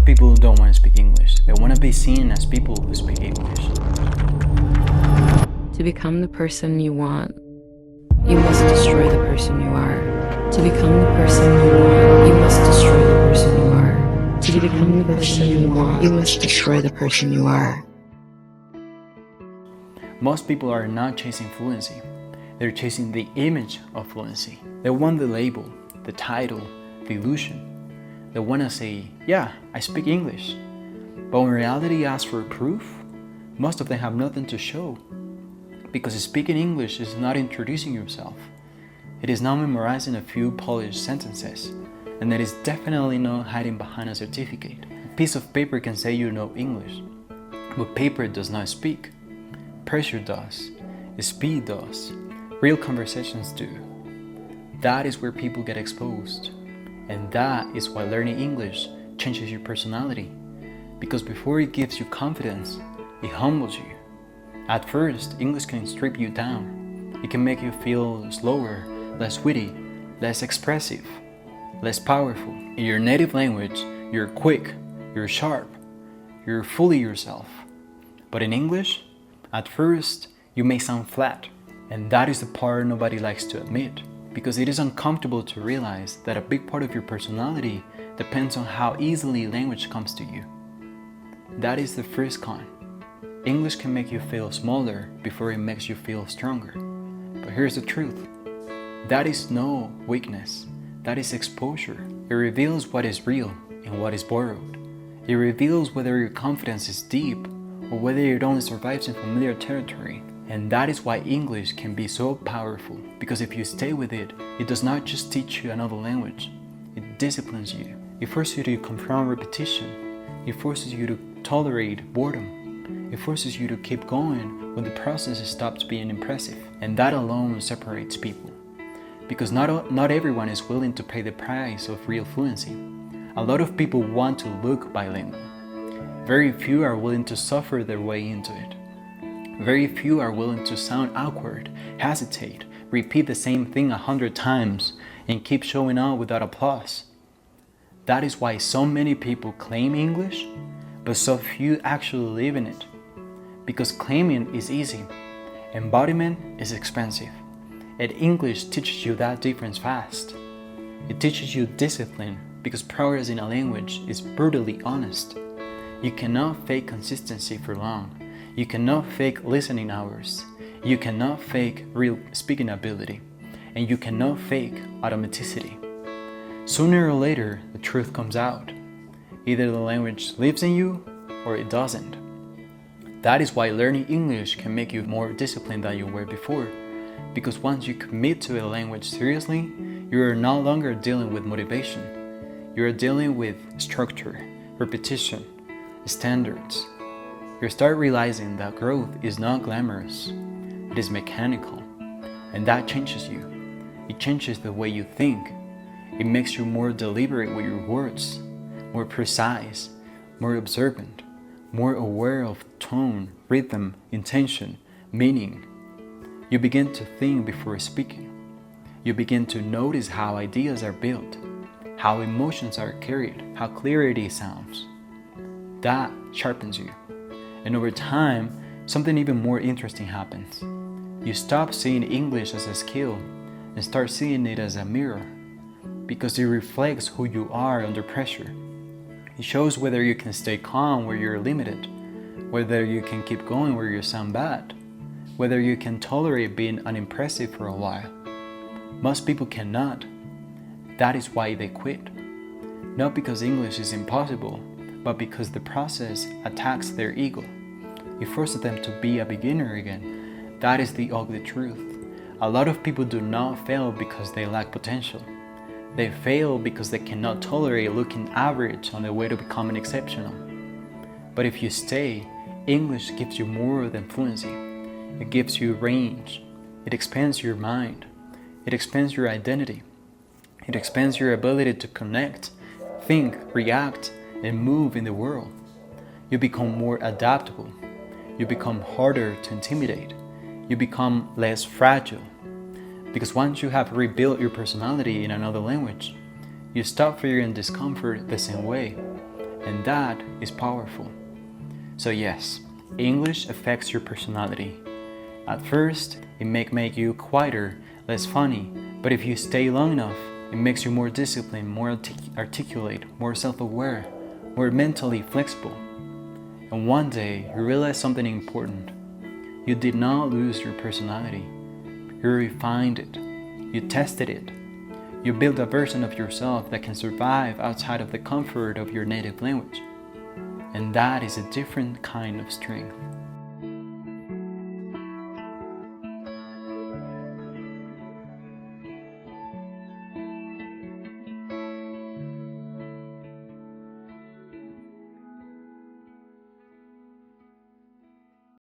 of people don't want to speak English. They want to be seen as people who speak English. To become the person you want, you must destroy the person you are. To become the person you want, you must destroy the person you are. To become the person you want, you must destroy the person you are. Most people are not chasing fluency. They're chasing the image of fluency. They want the label, the title, the illusion. They want to say, yeah, I speak English. But when reality asks for proof, most of them have nothing to show. Because speaking English is not introducing yourself. It is not memorizing a few polished sentences. And it is definitely not hiding behind a certificate. A piece of paper can say you know English, but paper does not speak. Pressure does. Speed does. Real conversations do. That is where people get exposed. And that is why learning English changes your personality. Because before it gives you confidence, it humbles you. At first, English can strip you down. It can make you feel slower, less witty, less expressive, less powerful. In your native language, you're quick, you're sharp, you're fully yourself. But in English, at first, you may sound flat. And that is the part nobody likes to admit. Because it is uncomfortable to realize that a big part of your personality depends on how easily language comes to you. That is the first con. English can make you feel smaller before it makes you feel stronger. But here's the truth. That is no weakness. That is exposure. It reveals what is real and what is borrowed. It reveals whether your confidence is deep or whether it only survives in familiar territory. And that is why English can be so powerful, because if you stay with it, it does not just teach you another language, it disciplines you. It forces you to confront repetition. It forces you to tolerate boredom. It forces you to keep going when the process stops being impressive. And that alone separates people. Because not everyone is willing to pay the price of real fluency. A lot of people want to look bilingual. Very few are willing to suffer their way into it. Very few are willing to sound awkward, hesitate, repeat the same thing 100 times, and keep showing up without applause. That is why so many people claim English, but so few actually live in it. Because claiming is easy, embodiment is expensive, and English teaches you that difference fast. It teaches you discipline because progress in a language is brutally honest. You cannot fake consistency for long. You cannot fake listening hours. You cannot fake real speaking ability. And you cannot fake automaticity. Sooner or later, the truth comes out. Either the language lives in you or it doesn't. That is why learning English can make you more disciplined than you were before. Because once you commit to a language seriously, you are no longer dealing with motivation. You are dealing with structure, repetition, standards. You start realizing that growth is not glamorous, it is mechanical, and that changes you. It changes the way you think. It makes you more deliberate with your words, more precise, more observant, more aware of tone, rhythm, intention, meaning. You begin to think before speaking. You begin to notice how ideas are built, how emotions are carried, how clarity sounds. That sharpens you. And over time, something even more interesting happens. You stop seeing English as a skill and start seeing it as a mirror, because it reflects who you are under pressure. It shows whether you can stay calm where you're limited, whether you can keep going where you sound bad, whether you can tolerate being unimpressive for a while. Most people cannot. That is why they quit. Not because English is impossible, but because the process attacks their ego. It forces them to be a beginner again. That is the ugly truth. A lot of people do not fail because they lack potential. They fail because they cannot tolerate looking average on their way to becoming exceptional. But if you stay, English gives you more than fluency. It gives you range. It expands your mind. It expands your identity. It expands your ability to connect, think, react, and move in the world. You become more adaptable. You become harder to intimidate. You become less fragile. Because once you have rebuilt your personality in another language, you stop fearing discomfort the same way. And that is powerful. So yes, English affects your personality. At first, it may make you quieter, less funny, but if you stay long enough, it makes you more disciplined, more articulate, more self-aware, more mentally flexible. And one day, you realize something important. You did not lose your personality. You refined it. You tested it. You built a version of yourself that can survive outside of the comfort of your native language. And that is a different kind of strength.